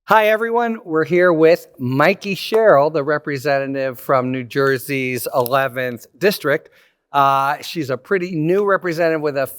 Hi, everyone. We're here with Mikie Sherrill, the representative from New Jersey's 11th District. She's a pretty new representative with a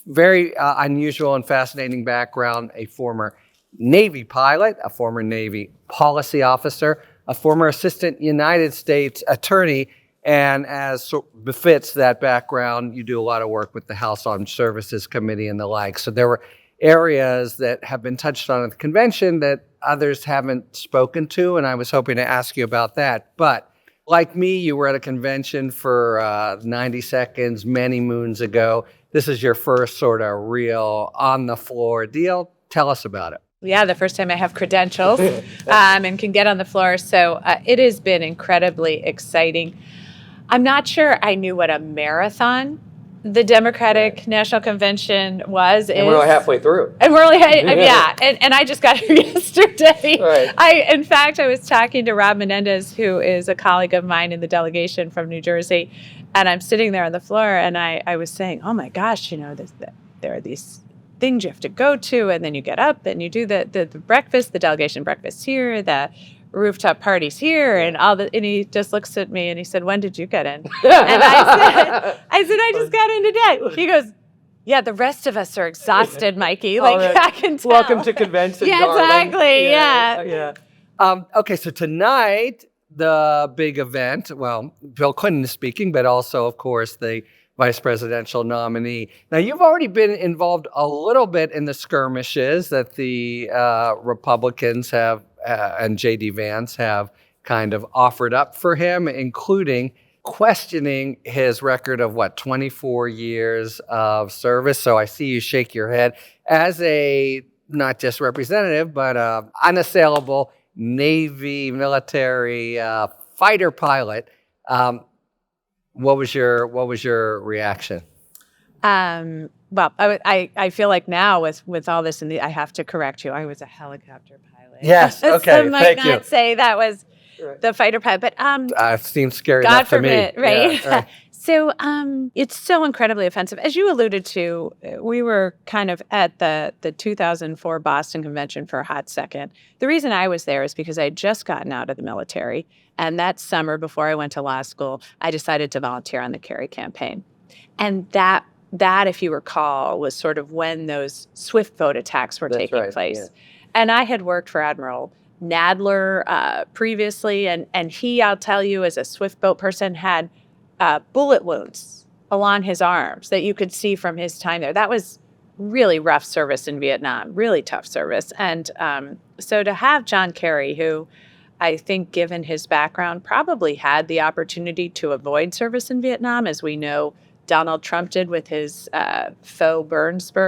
very unusual and fascinating background, a former Navy pilot, a former Navy policy officer, a former assistant United States attorney, and as befits that background, you do a lot of work with the House Armed Services Committee and the like. So there were areas that have been touched on at the convention that others haven't spoken to, and I was hoping to ask you about that. But like me, you were at a convention for 90 seconds many moons ago. This is your first sort of real on-the-floor deal. Tell us about it. Yeah, the first time I have credentials and can get on the floor. So it has been incredibly exciting. I'm not sure I knew what a marathon the Democratic National Convention was. And we're only halfway through. And we're only, yeah. And I just got here yesterday. Right. In fact, I was talking to Rob Menendez, who is a colleague of mine in the delegation from New Jersey. And I'm sitting there on the floor and I was saying, oh my gosh, there are these things you have to go to, and then you get up and you do the breakfast, the delegation breakfast here, the rooftop parties here, and and he just looks at me and he said, when did you get in? And I just got in today. He goes, yeah, the rest of us are exhausted, Mikie. I can tell. Welcome to convention, yeah, darling. Exactly, yeah. Okay, so tonight, the big event, well, Bill Clinton is speaking, but also, of course, the vice presidential nominee. Now, you've already been involved a little bit in the skirmishes that the Republicans have and J.D. Vance have kind of offered up for him, including questioning his record of, 24 years of service. So I see you shake your head. As a not just representative, but unassailable Navy military fighter pilot, what was your reaction? Well, I feel like now with all this, I have to correct you. I was a helicopter pilot. Yes. Okay. Some might not say that was the fighter pilot, but it seems scary God enough to forbid, me. right? Yeah, right. So it's so incredibly offensive. As you alluded to, we were kind of at the 2004 Boston Convention for a hot second. The reason I was there is because I had just gotten out of the military, and that summer before I went to law school, I decided to volunteer on the Kerry campaign, and that, if you recall, was sort of when those swift boat attacks were taking place. Yeah. And I had worked for Admiral Nadler previously, and he, I'll tell you, as a swift boat person, had bullet wounds along his arms that you could see from his time there. That was really rough service in Vietnam, really tough service. And so to have John Kerry, who I think, given his background, probably had the opportunity to avoid service in Vietnam, as we know Donald Trump did with his faux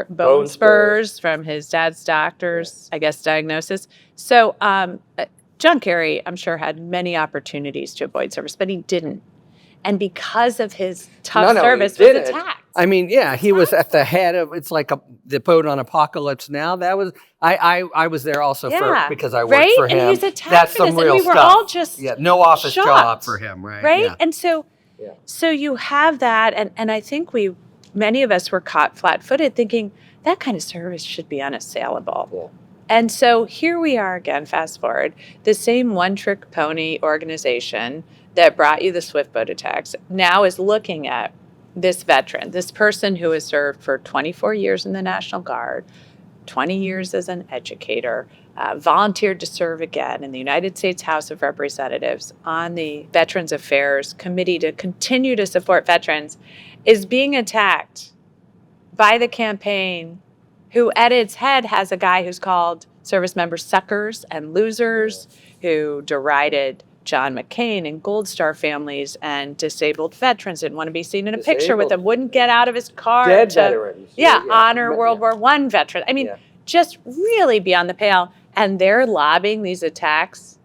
bone spurs from his dad's doctor's, I guess, diagnosis. So John Kerry, I'm sure, had many opportunities to avoid service, but he didn't. And because of his tough service, was attacked. I mean, yeah, he was at the head of, it's like the boat on Apocalypse Now. That was, I was there also because I worked for him. And he was attacked. That's some real we stuff. were all just no office shocked, job for him, right? Right? Yeah. And so you have that, and I think many of us were caught flat-footed thinking that kind of service should be unassailable. Yeah. And so here we are again, fast forward, the same one-trick pony organization that brought you the swift boat attacks now is looking at this veteran, this person who has served for 24 years in the National Guard, 20 years as an educator, volunteered to serve again in the United States House of Representatives on the Veterans Affairs Committee to continue to support veterans, is being attacked by the campaign, who at its head has a guy who's called service members suckers and losers, who derided John McCain and Gold Star families and disabled veterans, didn't want to be seen in a picture with them, wouldn't get out of his car Dead veterans. Honor World War I veteran. I mean, just really beyond the pale. And they're lobbying these attacks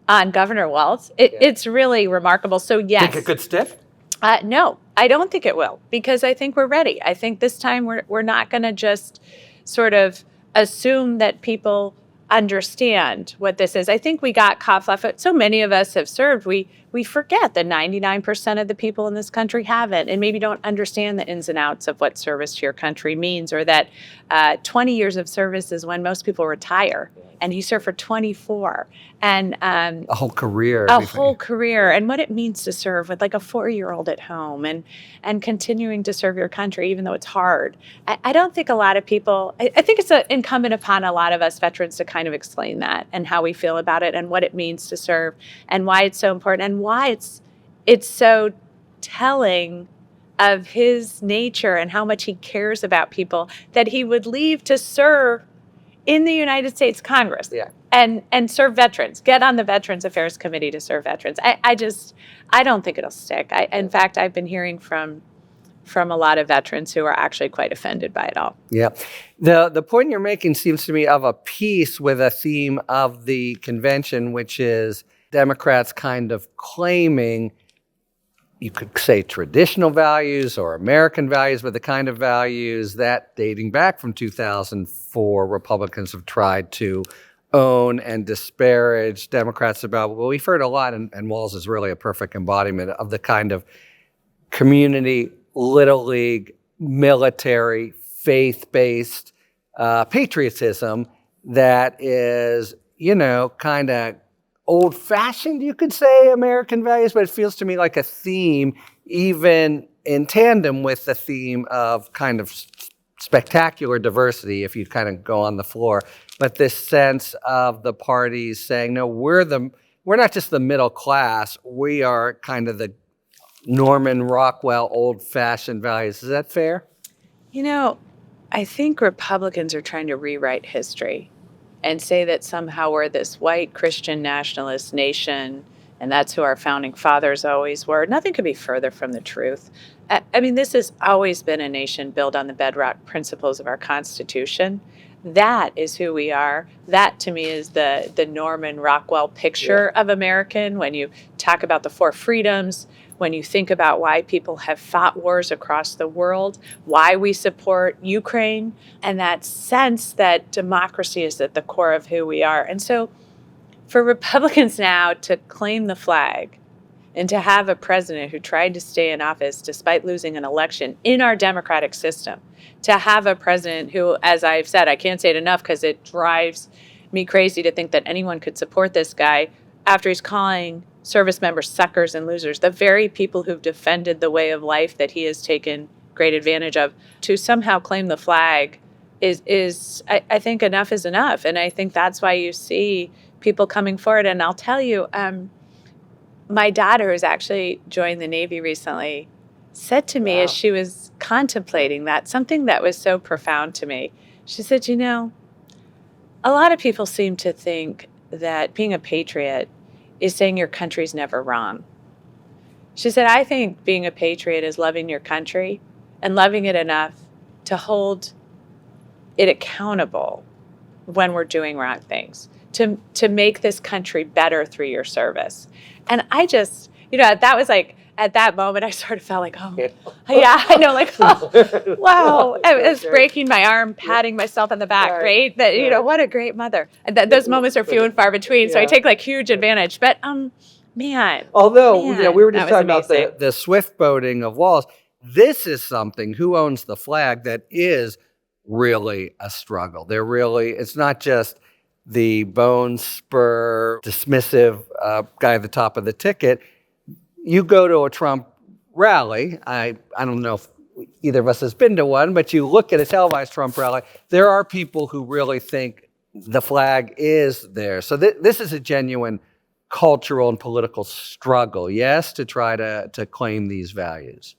on Governor Walz. It's really remarkable. So yes. Think it could stick? No, I don't think it will, because I think we're ready. I think this time we're not going to just sort of assume that people understand what this is. I think we got caught flat-footed. So many of us have served. We forget that 99% of the people in this country haven't, and maybe don't understand the ins and outs of what service to your country means, or that 20 years of service is when most people retire, and you serve for 24. And A whole career. a whole career, and what it means to serve with like a 4-year-old at home, and continuing to serve your country even though it's hard. I don't think a lot of people, I think it's incumbent upon a lot of us veterans to kind of explain that, and how we feel about it, and what it means to serve, and why it's so important, and why it's so telling of his nature and how much he cares about people, that he would leave to serve in the United States Congress. Yeah. And serve veterans, get on the Veterans Affairs Committee to serve veterans. I don't think it'll stick. In fact, I've been hearing from a lot of veterans who are actually quite offended by it all. Yeah. The point you're making seems to me of a piece with a theme of the convention, which is Democrats kind of claiming, you could say traditional values or American values, but the kind of values that, dating back from 2004, Republicans have tried to own and disparage Democrats about. Well, we've heard a lot, and Walz is really a perfect embodiment of the kind of community, little league, military, faith-based patriotism that is, kind of old-fashioned, you could say, American values, but it feels to me like a theme, even in tandem with the theme of kind of spectacular diversity, if you kind of go on the floor. But this sense of the parties saying, no, we're not just the middle class, we are kind of the Norman Rockwell old-fashioned values. Is that fair? I think Republicans are trying to rewrite history and say that somehow we're this white Christian nationalist nation, and that's who our founding fathers always were. Nothing could be further from the truth. I mean, this has always been a nation built on the bedrock principles of our Constitution. That is who we are. That, to me, is the Norman Rockwell picture of American. When you talk about the four freedoms, when you think about why people have fought wars across the world, why we support Ukraine, and that sense that democracy is at the core of who we are. And so for Republicans now to claim the flag and to have a president who tried to stay in office despite losing an election in our democratic system, to have a president who, as I've said, I can't say it enough because it drives me crazy to think that anyone could support this guy after he's calling service members suckers and losers, the very people who've defended the way of life that he has taken great advantage of, to somehow claim the flag is I think enough is enough. And I think that's why you see people coming forward. And I'll tell you, my daughter, who's actually joined the Navy recently, said to me as she was contemplating that, something that was so profound to me. She said, a lot of people seem to think that being a patriot is saying your country's never wrong. She said, I think being a patriot is loving your country and loving it enough to hold it accountable when we're doing wrong things, to make this country better through your service. And I just, that was like, at that moment, I sort of felt like, oh, yeah, I know, like, oh, wow. I was breaking my arm, patting myself on the back, right? That, what a great mother. And those moments are few and far between, so I take, like, huge advantage. But, man. Although, we were just talking about amazing. the swift boating of Walz. This is something, who owns the flag, that is really a struggle. It's not just the bone spur, dismissive guy at the top of the ticket. You go to a Trump rally, I don't know if either of us has been to one, but you look at a televised Trump rally, there are people who really think the flag is there. So this is a genuine cultural and political struggle, yes, to try to claim these values.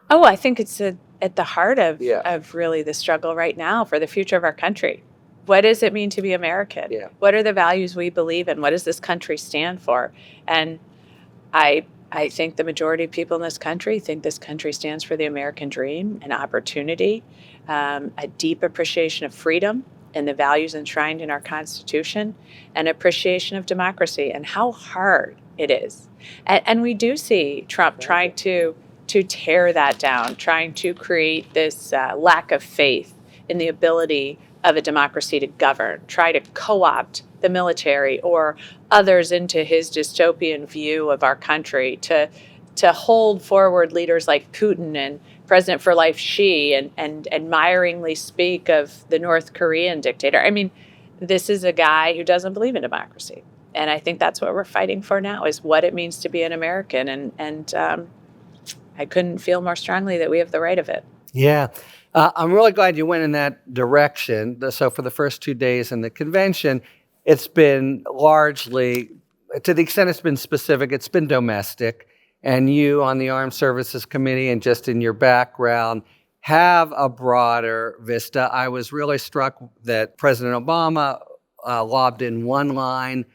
Oh, I think it's at the heart of really the struggle right now for the future of our country. What does it mean to be American? Yeah. What are the values we believe in? What does this country stand for? And I think the majority of people in this country think this country stands for the American dream and opportunity, a deep appreciation of freedom and the values enshrined in our Constitution, and appreciation of democracy and how hard it is. And we do see Trump trying to tear that down, trying to create this lack of faith in the ability of a democracy to govern, try to co-opt the military or others into his dystopian view of our country, to hold forward leaders like Putin and President for Life Xi and admiringly speak of the North Korean dictator. I mean, this is a guy who doesn't believe in democracy. And I think that's what we're fighting for now, is what it means to be an American. And I couldn't feel more strongly that we have the right of it. Yeah. I'm really glad you went in that direction. So for the first 2 days in the convention, it's been largely, to the extent it's been specific, it's been domestic. And you on the Armed Services Committee and just in your background have a broader vista. I was really struck that President Obama lobbed in one line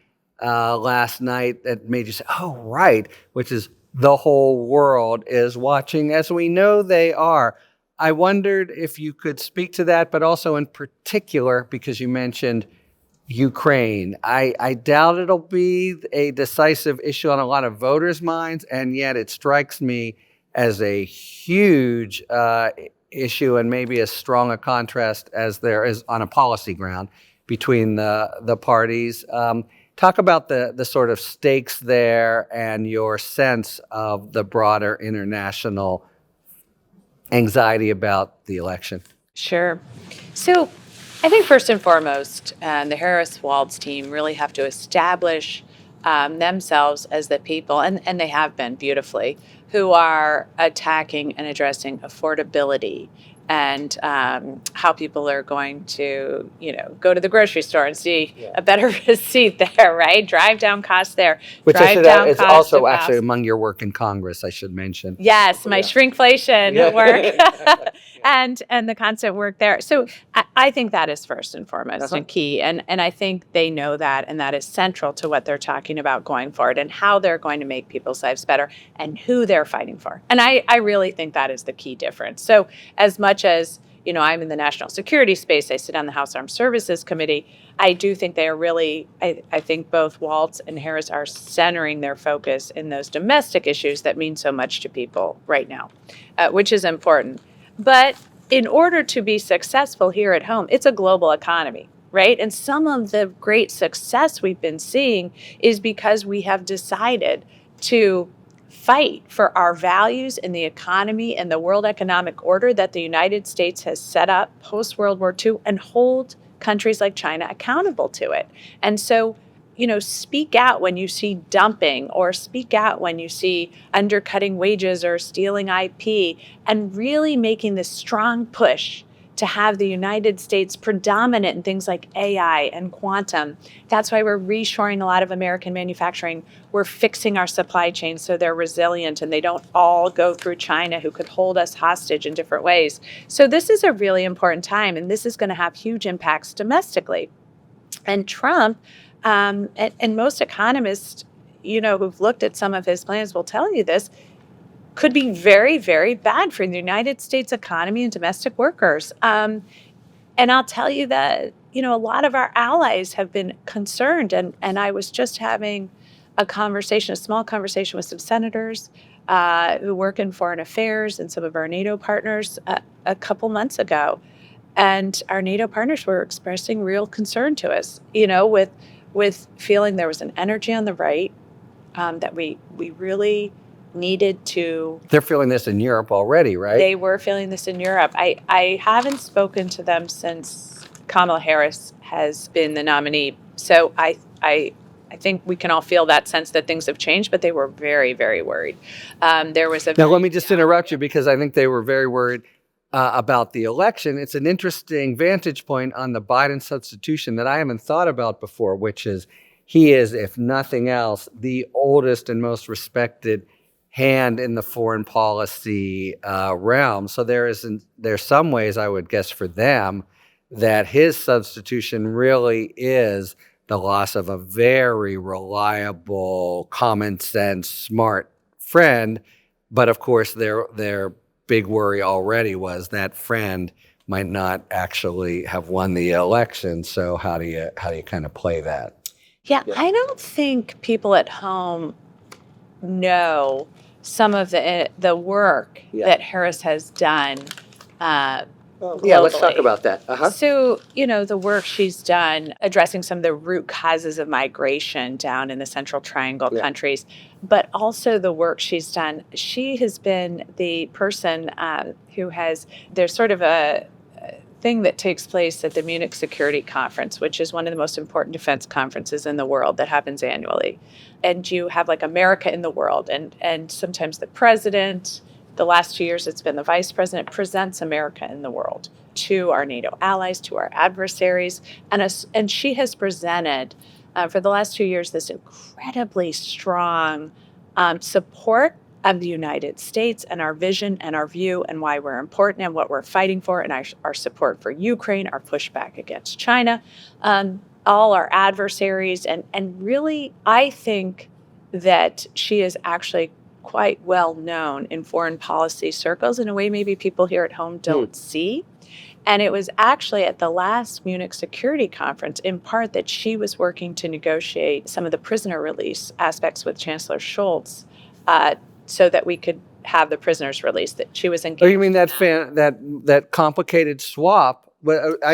last night that made you say, oh, right, which is the whole world is watching, as we know they are. I wondered if you could speak to that, but also in particular, because you mentioned Ukraine. I doubt it'll be a decisive issue on a lot of voters' minds, and yet it strikes me as a huge issue and maybe as strong a contrast as there is on a policy ground between the parties. Talk about the sort of stakes there and your sense of the broader international anxiety about the election. Sure. So I think first and foremost, the Harris-Walz team really have to establish themselves as the people, and they have been beautifully, who are attacking and addressing affordability and how people are going to, go to the grocery store and see a better receipt there, right? Drive down costs there. Which is also actually among your work in Congress, I should mention. Yes, my shrinkflation work and the constant work there. So I think that is first and foremost and key. And I think they know that, and that is central to what they're talking about going forward and how they're going to make people's lives better and who they're fighting for. And I really think that is the key difference. So as much as, I'm in the national security space, I sit on the House Armed Services Committee, I do think they are really, I think both Walz and Harris are centering their focus in those domestic issues that mean so much to people right now, which is important. But in order to be successful here at home, it's a global economy, right? And some of the great success we've been seeing is because we have decided to fight for our values in the economy and the world economic order that the United States has set up post-World War II and hold countries like China accountable to it. And so, speak out when you see dumping, or speak out when you see undercutting wages or stealing IP, and really making this strong push to have the United States predominant in things like AI and quantum. That's why we're reshoring a lot of American manufacturing. We're fixing our supply chains so they're resilient and they don't all go through China, who could hold us hostage in different ways. So this is a really important time, and this is going to have huge impacts domestically. And Trump, and most economists, who've looked at some of his plans will tell you this, could be very, very bad for the United States economy and domestic workers. And I'll tell you that, a lot of our allies have been concerned. And I was just having a small conversation with some senators who work in foreign affairs and some of our NATO partners a couple months ago. And our NATO partners were expressing real concern to us, with feeling there was an energy on the right that we really needed to. They're feeling this in Europe already, right? They were feeling this in Europe. I haven't spoken to them since Kamala Harris has been the nominee. So I think we can all feel that sense that things have changed, but they were very, very worried. Now, let me just interrupt you, because I think they were very worried about the election. It's an interesting vantage point on the Biden substitution that I haven't thought about before, which is he is, if nothing else, the oldest and most respected hand in the foreign policy realm. So there's some ways, I would guess, for them that his substitution really is the loss of a very reliable, common sense, smart friend. But of course, their big worry already was that friend might not actually have won the election. So how do you kind of play that? Yeah, I don't think people at home know some of the work that Harris has done Yeah, let's talk globally. about that. Uh-huh. So, the work she's done addressing some of the root causes of migration down in the Central Triangle countries, but also the work she's done. She has been the person there's sort of a thing that takes place at the Munich Security Conference, which is one of the most important defense conferences in the world that happens annually. And you have like America in the world, and sometimes the president, the last 2 years it's been the vice president, presents America in the world to our NATO allies, to our adversaries. And she has presented for the last 2 years this incredibly strong support of the United States and our vision and our view and why we're important and what we're fighting for, and our support for Ukraine, our pushback against China, all our adversaries. And really, I think that she is actually quite well known in foreign policy circles in a way maybe people here at home don't see. And it was actually at the last Munich Security Conference, in part, that she was working to negotiate some of the prisoner release aspects with Chancellor Scholz, so that we could have the prisoners released. That she was engaged. Oh, you mean that complicated swap?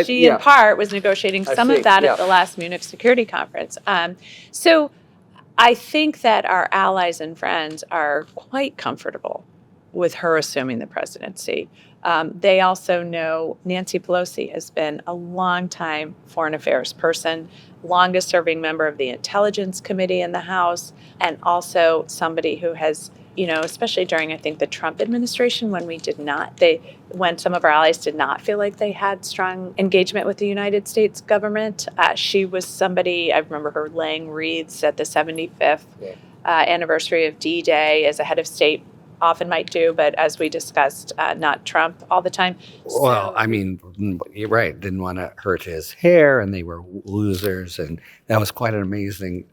She, in part, was negotiating some of that at the last Munich Security Conference. So I think that our allies and friends are quite comfortable with her assuming the presidency. They also know Nancy Pelosi has been a longtime foreign affairs person, longest serving member of the Intelligence Committee in the House, and also somebody who has, especially during, I think, the Trump administration, when some of our allies did not feel like they had strong engagement with the United States government, she was somebody, I remember her laying wreaths at the 75th anniversary of D-Day as a head of state often might do, but as we discussed, not Trump all the time. Well, I mean, you're right. Didn't want to hurt his hair, and they were losers, and that was quite an amazing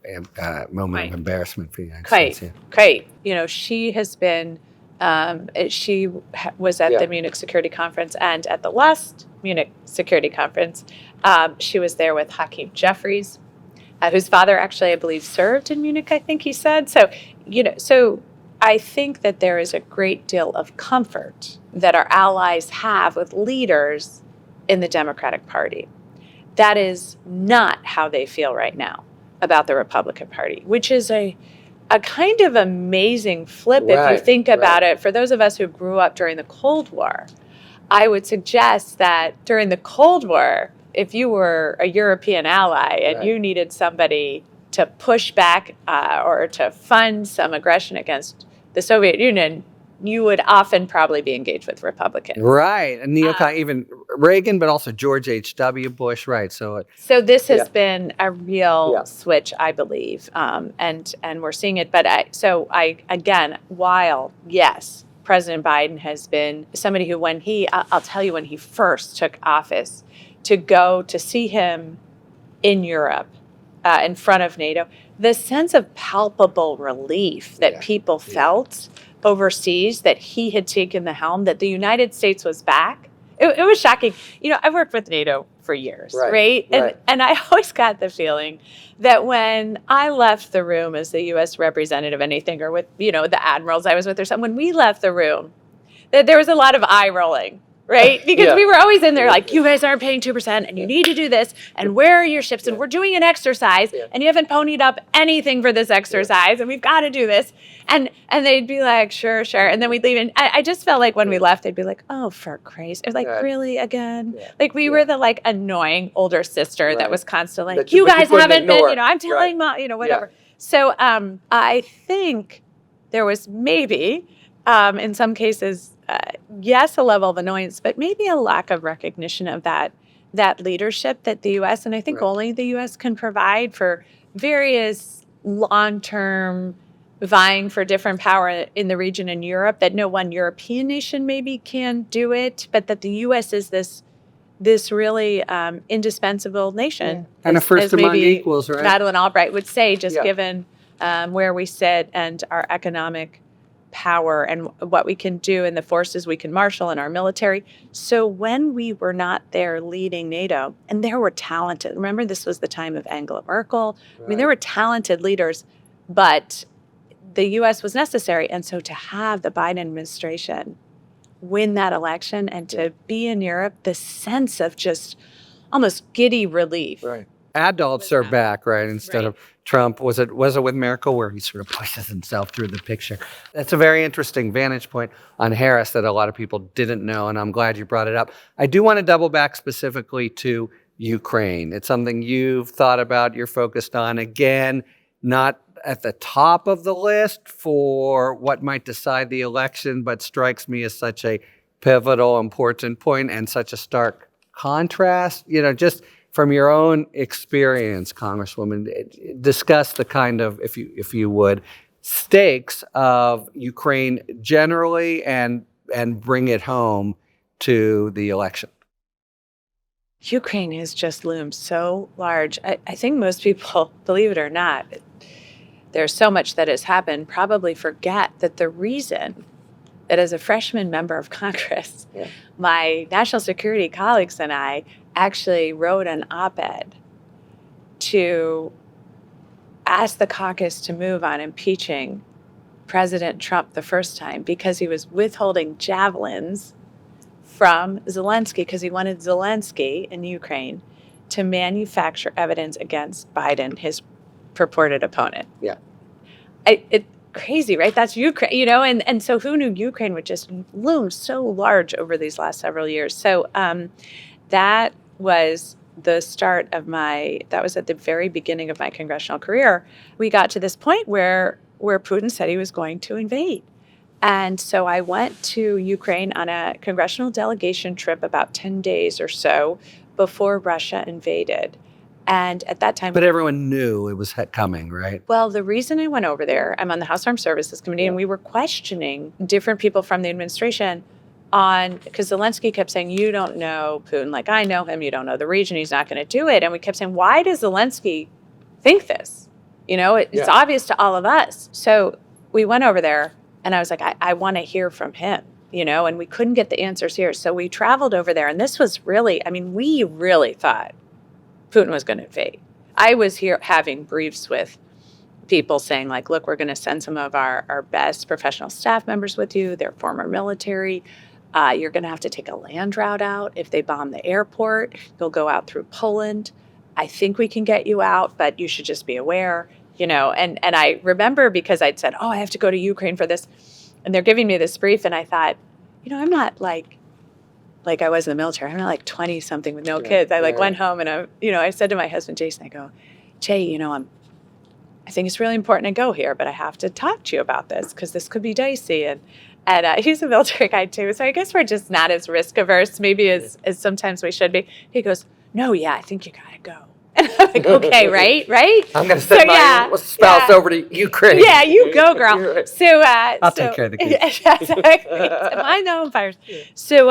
moment of embarrassment for the United States. Great. She has been. She was at the Munich Security Conference, and at the last Munich Security Conference, she was there with Hakeem Jeffries, whose father actually, I believe, served in Munich. I think he said so. So I think that there is a great deal of comfort that our allies have with leaders in the Democratic Party. That is not how they feel right now about the Republican Party, which is a kind of amazing flip if you think about it. For those of us who grew up during the Cold War, I would suggest that during the Cold War, if you were a European ally and you needed somebody to push back or to fund some aggression against the Soviet Union, you would often probably be engaged with Republicans. Right. And neocon, even Reagan, but also George H.W. Bush. Right. So this has been a real switch, I believe. And we're seeing it. But while, yes, President Biden has been somebody who, I'll tell you, when he first took office, to go to see him in Europe, in front of NATO, the sense of palpable relief that people felt overseas, that he had taken the helm, that the United States was back. It was shocking. I've worked with NATO for years, right? And I always got the feeling that when I left the room as the U.S. representative, anything, or with, the admirals I was with or something, when we left the room, that there was a lot of eye rolling. Right? Because we were always in there like, you guys aren't paying 2% and you need to do this. And where are your ships? And we're doing an exercise and you haven't ponied up anything for this exercise and we've got to do this. And they'd be like, sure. And then we'd leave. And I just felt like when we left, they'd be like, oh, for Christ. It was like, really again? Yeah. Like we were the annoying older sister that was constantly like, you guys haven't been, I'm telling mom, whatever. So I think there was maybe, in some cases, yes, a level of annoyance, but maybe a lack of recognition of that leadership that the U.S. and I think only the U.S. can provide for various long-term vying for different power in the region in Europe, that no one European nation maybe can do it, but that the U.S. is this really indispensable nation. And a first among equals, right? Madeleine Albright would say, just given where we sit and our economic power and what we can do and the forces we can marshal in our military. So when we were not there leading NATO, and there were talented, remember this was the time of Angela Merkel. I mean, there were talented leaders, but the U.S. was necessary. And so to have the Biden administration win that election and to be in Europe, the sense of just almost giddy relief. Right. Adults are back, right? Instead of Trump, was it with Merkel where he sort of pushes himself through the picture? That's a very interesting vantage point on Harris that a lot of people didn't know, and I'm glad you brought it up. I do want to double back specifically to Ukraine. It's something you've thought about, you're focused on. Again, not at the top of the list for what might decide the election, but strikes me as such a pivotal, important point and such a stark contrast. Just from your own experience, Congresswoman, discuss the kind of, if you would, stakes of Ukraine generally and bring it home to the election. Ukraine has just loomed so large. I think most people, believe it or not, there's so much that has happened, probably forget that the reason that as a freshman member of Congress, my national security colleagues and I actually wrote an op-ed to ask the caucus to move on impeaching President Trump the first time because he was withholding javelins from Zelensky because he wanted Zelensky in Ukraine to manufacture evidence against Biden, his purported opponent. Yeah. It's crazy, right? That's Ukraine, and so who knew Ukraine would just loom so large over these last several years? So that was the start of that was at the very beginning of my congressional career. We got to this point where Putin said he was going to invade. And so I went to Ukraine on a congressional delegation trip about 10 days or so before Russia invaded. And at that time... But everyone knew it was coming, right? Well, the reason I went over there, I'm on the House Armed Services Committee, and we were questioning different people from the administration because Zelensky kept saying, you don't know Putin like I know him, you don't know the region, he's not going to do it. And we kept saying, why does Zelensky think this? It's obvious to all of us. So we went over there, and I was like, I want to hear from him, and we couldn't get the answers here. So we traveled over there, and this was really, we really thought Putin was going to invade. I was here having briefs with people saying, like, look, we're going to send some of our best professional staff members with you. They're former military. You're going to have to take a land route out. If they bomb the airport, you'll go out through Poland. I think we can get you out, but you should just be aware, and I remember because I'd said, I have to go to Ukraine for this. And they're giving me this brief. And I thought, I'm not like I was in the military. I'm not like 20 something with no kids. I went home and I said to my husband, Jason, I go, Jay, I think it's really important to go here, but I have to talk to you about this because this could be dicey. And he's a military guy too. So I guess we're just not as risk averse maybe as sometimes we should be. He goes, no, I think you got to go. And I'm like, okay, right? I'm going to send my spouse over to Ukraine. Yeah, you go, girl. So I'll take care of the kids. I know fires. So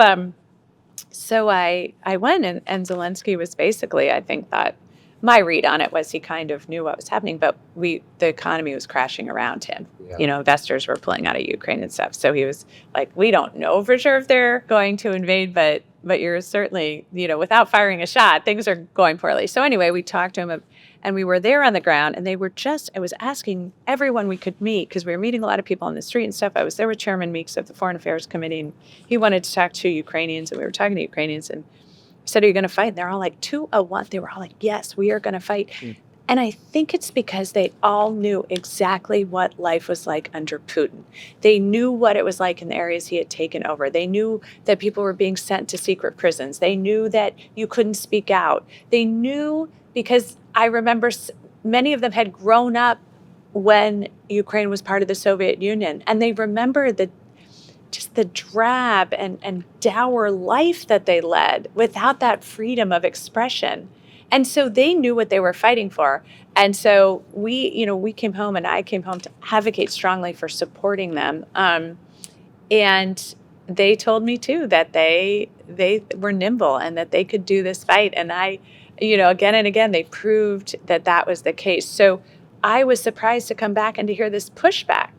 I went, and Zelensky was basically, I think that my read on it was he kind of knew what was happening, but the economy was crashing around him. Yeah. Investors were pulling out of Ukraine and stuff. So he was like, we don't know for sure if they're going to invade, but you're certainly, without firing a shot, things are going poorly. So anyway, we talked to him, and we were there on the ground, and I was asking everyone we could meet, because we were meeting a lot of people on the street and stuff. I was there with Chairman Meeks of the Foreign Affairs Committee, and he wanted to talk to Ukrainians, and we were talking to Ukrainians, and I said, are you going to fight? And they're all like, 201. They were all like, yes, we are going to fight. And I think it's because they all knew exactly what life was like under Putin. They knew what it was like in the areas he had taken over. They knew that people were being sent to secret prisons. They knew that you couldn't speak out. They knew, because I remember many of them had grown up when Ukraine was part of the Soviet Union, and they remember just the drab and dour life that they led without that freedom of expression. And so they knew what they were fighting for. And so we came home, and I came home to advocate strongly for supporting them. And they told me too that they were nimble and that they could do this fight. And I, again and again, they proved that was the case. So I was surprised to come back and to hear this pushback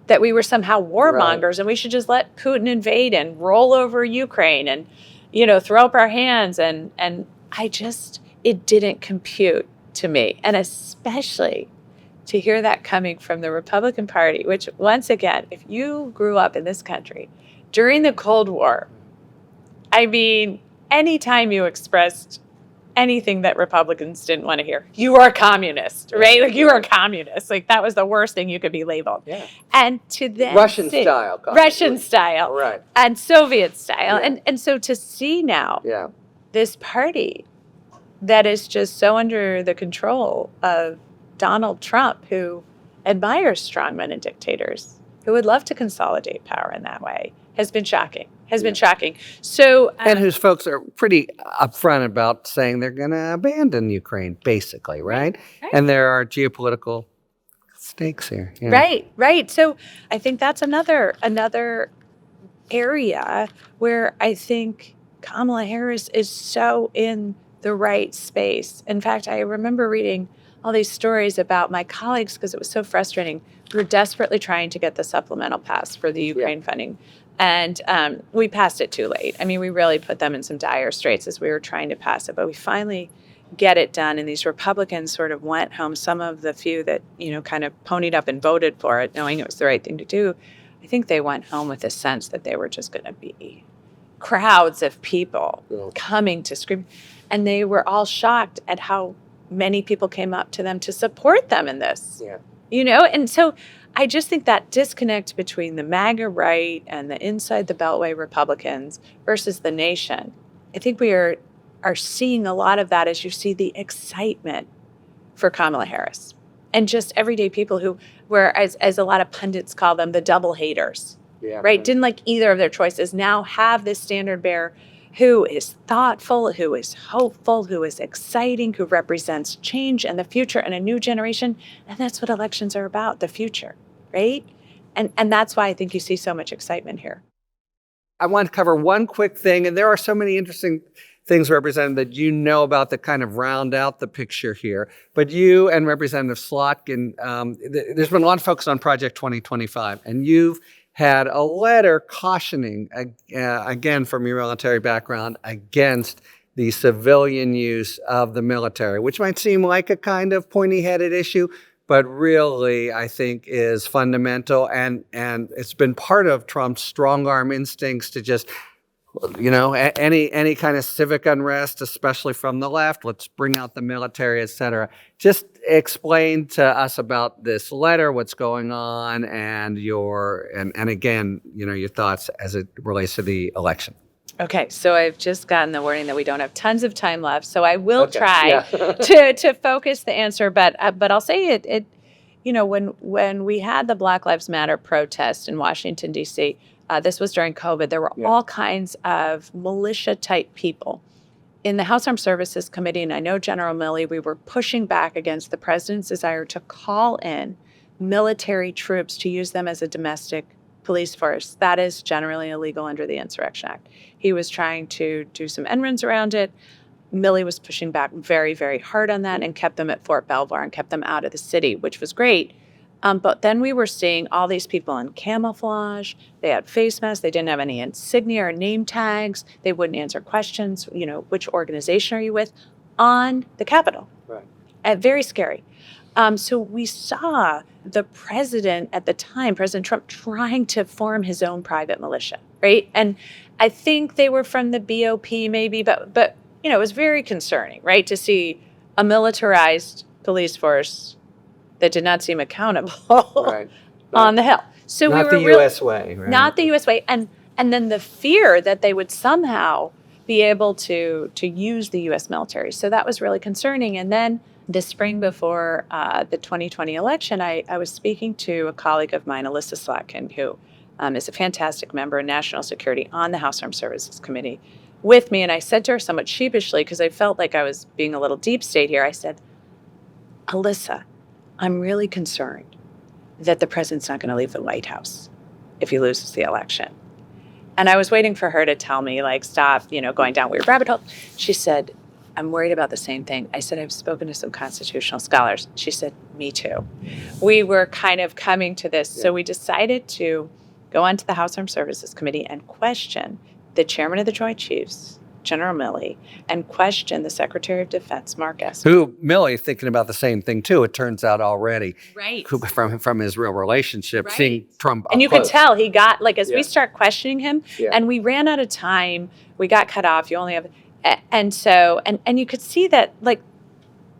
that we were somehow warmongers, and we should just let Putin invade and roll over Ukraine and, throw up our hands. And it didn't compute to me. And especially to hear that coming from the Republican Party, which, once again, if you grew up in this country, during the Cold War, I mean, anytime you expressed anything that Republicans didn't want to hear, you are a communist, right? Like, you are a communist. Like, that was the worst thing you could be labeled. Yeah. And to then Russian see, style. Russian style, Right. and Soviet style. Yeah. And so to see now Yeah. this party that is just so under the control of Donald Trump, who admires strongmen and dictators, who would love to consolidate power in that way, has been shocking. Been shocking. So, and whose folks are pretty upfront about saying they're going to abandon Ukraine, basically, right? And there are geopolitical stakes here. Yeah. Right. So I think that's another area where I think Kamala Harris is so in the right space. In fact, I remember reading all these stories about my colleagues because it was so frustrating. We were desperately trying to get the supplemental pass for the Ukraine funding. And we passed it too late. I mean, we really put them in some dire straits as we were trying to pass it. But we finally get it done. And these Republicans sort of went home. Some of the few that, kind of ponied up and voted for it, knowing it was the right thing to do. I think they went home with a sense that they were just going to be crowds of people coming to scream. And they were all shocked at how many people came up to them to support them in this. Yeah. And so I just think that disconnect between the MAGA right and the inside the Beltway Republicans versus the nation, I think we are seeing a lot of that as you see the excitement for Kamala Harris and just everyday people who were, as a lot of pundits call them, the double haters, right? Didn't like either of their choices, now have this standard bearer who is thoughtful, who is hopeful, who is exciting, who represents change and the future and a new generation. And that's what elections are about, the future, right? And that's why I think you see so much excitement here. I want to cover one quick thing, and there are so many interesting things, Representative, that you know about that kind of round out the picture here. But you and Representative Slotkin, there's been a lot of focus on Project 2025, and you've had a letter cautioning, again, from your military background, against the civilian use of the military, which might seem like a kind of pointy-headed issue, but really, I think, is fundamental. And it's been part of Trump's strong-arm instincts to just, any kind of civic unrest, especially from the left, let's bring out the military, et cetera. Just explain to us about this letter, what's going on, and again, your thoughts as it relates to the election. Okay, so I've just gotten the warning that we don't have tons of time left, so I will try to focus the answer. But I'll say it. When we had the Black Lives Matter protest in Washington, D.C., this was during COVID. There were all kinds of militia-type people. In the House Armed Services Committee, and I know General Milley, we were pushing back against the president's desire to call in military troops to use them as a domestic police force. That is generally illegal under the Insurrection Act. He was trying to do some end runs around it. Milley was pushing back very, very hard on that and kept them at Fort Belvoir and kept them out of the city, which was great. But then we were seeing all these people in camouflage. They had face masks. They didn't have any insignia or name tags. They wouldn't answer questions. Which organization are you with? On the Capitol. Right. Very scary. So we saw the president at the time, President Trump, trying to form his own private militia, right? And I think they were from the BOP maybe, but it was very concerning, right, to see a militarized police force that did not seem accountable on the Hill. So not the U.S. way, right? Not the U.S. way, and then the fear that they would somehow be able to use the U.S. military. So that was really concerning. And then this spring before the 2020 election, I was speaking to a colleague of mine, Alyssa Slotkin, who is a fantastic member of National Security on the House Armed Services Committee with me. And I said to her somewhat sheepishly, because I felt like I was being a little deep state here, I said, Alyssa, I'm really concerned that the president's not going to leave the White House if he loses the election. And I was waiting for her to tell me, stop, going down weird rabbit hole. She said, I'm worried about the same thing. I said, I've spoken to some constitutional scholars. She said, me too. We were kind of coming to this. So we decided to go onto the House Armed Services Committee and question the chairman of the Joint Chiefs, General Milley, and question the Secretary of Defense, Mark Esper. Who, Milley, thinking about the same thing, too, it turns out already. Right. From his real relationship, Right. seeing Trump up And you close. could tell he got, like, as Yeah. we start questioning him, Yeah. and we ran out of time, we got cut off, you only have, and so, and you could see that, like,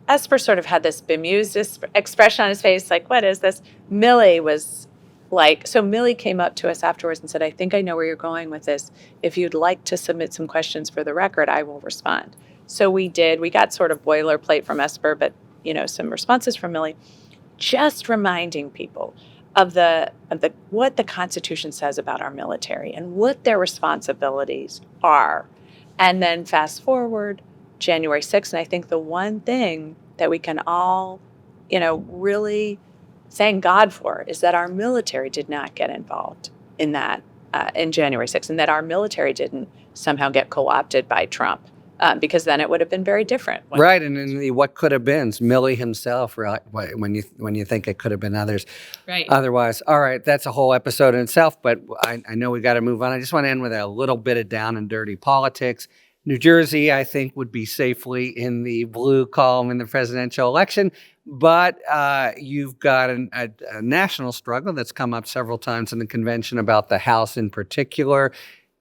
Esper sort of had this bemused expression on his face, like, what is this? Milley was like, so Milley came up to us afterwards and said, I think I know where you're going with this. If you'd like to submit some questions for the record, I will respond. So we did. We got sort of boilerplate from Esper, but, some responses from Milley, just reminding people of the what the Constitution says about our military and what their responsibilities are. And then fast forward, January 6th, and I think the one thing that we can all, really thank God for is that our military did not get involved in that in January 6th, and that our military didn't somehow get co-opted by Trump, because then it would have been very different. Right, and in the what could have been, Milley himself, right? When you think it could have been others, right? Otherwise, all right, that's a whole episode in itself. But I know we got to move on. I just want to end with a little bit of down and dirty politics. New Jersey, I think, would be safely in the blue column in the presidential election, but you've got a national struggle that's come up several times in the convention about the House in particular.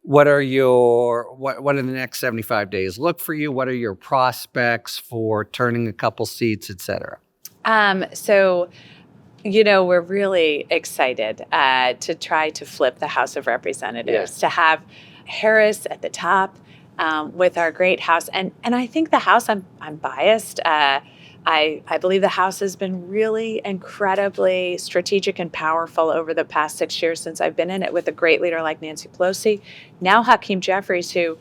What are what do the next 75 days look for you? What are your prospects for turning a couple seats, et cetera? So, we're really excited to try to flip the House of Representatives, to have Harris at the top. With our great House. And I think the House, I'm biased. I believe the House has been really incredibly strategic and powerful over the past 6 years since I've been in it, with a great leader like Nancy Pelosi. Now Hakeem Jeffries, who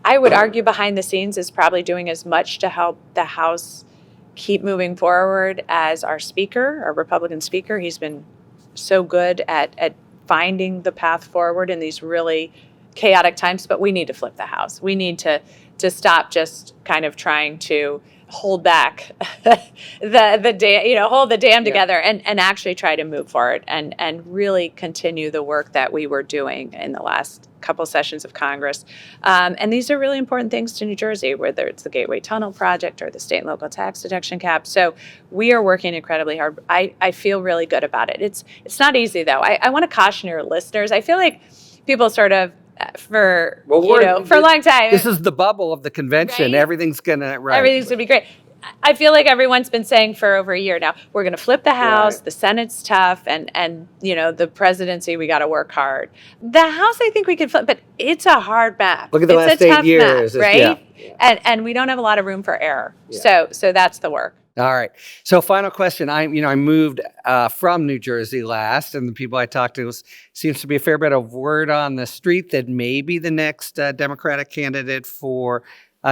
I would argue behind the scenes is probably doing as much to help the House keep moving forward as our Speaker, our Republican Speaker. He's been so good at finding the path forward in these really chaotic times, but we need to flip the House. We need to stop just kind of trying to hold back the dam, hold the dam together and actually try to move forward and really continue the work that we were doing in the last couple sessions of Congress. And these are really important things to New Jersey, whether it's the Gateway Tunnel Project or the state and local tax deduction cap. So we are working incredibly hard. I feel really good about it. It's not easy, though. I want to caution your listeners. I feel like people sort of, for a long time. This is the bubble of the convention. Right? Everything's going to be great. I feel like everyone's been saying for over a year now, we're going to flip the House, the Senate's tough, and the presidency, we got to work hard. The House, I think we can flip, but it's a hard map. Look at the last 8 years. Map, right? Yeah. And we don't have a lot of room for error. Yeah. So that's the work. All right. So final question. I moved from New Jersey last, and the people I talked to, seems to be a fair bit of word on the street that maybe the next Democratic candidate for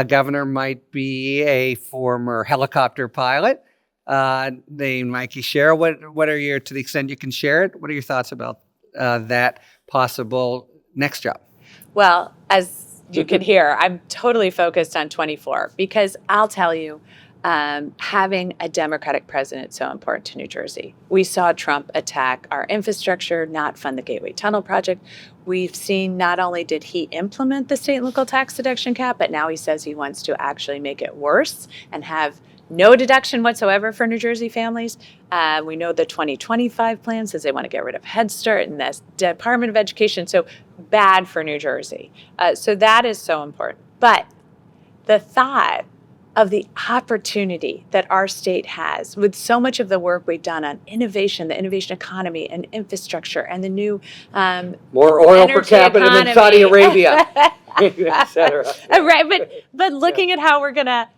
governor might be a former helicopter pilot named Mikie Sherrill. What are your, to the extent you can share it, what are your thoughts about that possible next job? Well, as you can hear, I'm totally focused on 24 because I'll tell you, having a Democratic president is so important to New Jersey. We saw Trump attack our infrastructure, not fund the Gateway Tunnel Project. We've seen not only did he implement the state and local tax deduction cap, but now he says he wants to actually make it worse and have no deduction whatsoever for New Jersey families. We know the 2025 plan says they want to get rid of Head Start and the Department of Education. So bad for New Jersey. So that is so important. But the thought of the opportunity that our state has with so much of the work we've done on innovation, the innovation economy and infrastructure and the new more oil per capita than Saudi Arabia, et cetera. Right, but looking at how we're going to,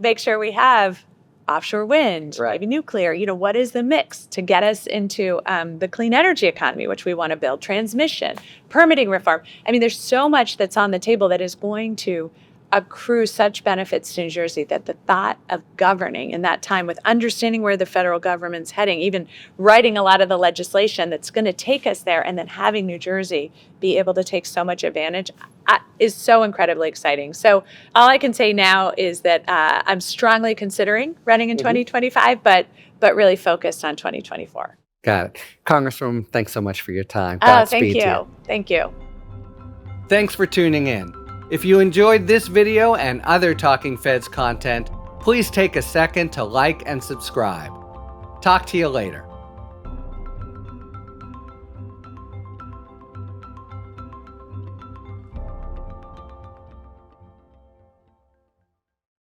make sure we have offshore wind, maybe nuclear, what is the mix to get us into the clean energy economy, which we want to build, transmission, permitting reform. I mean, there's so much that's on the table that is going to accrue such benefits to New Jersey that the thought of governing in that time with understanding where the federal government's heading, even writing a lot of the legislation that's going to take us there, and then having New Jersey be able to take so much advantage is so incredibly exciting. So all I can say now is that I'm strongly considering running in 2025, but really focused on 2024. Got it. Congresswoman, thanks so much for your time. Thank you. Thank you. Thanks for tuning in. If you enjoyed this video and other Talking Feds content, please take a second to like and subscribe. Talk to you later.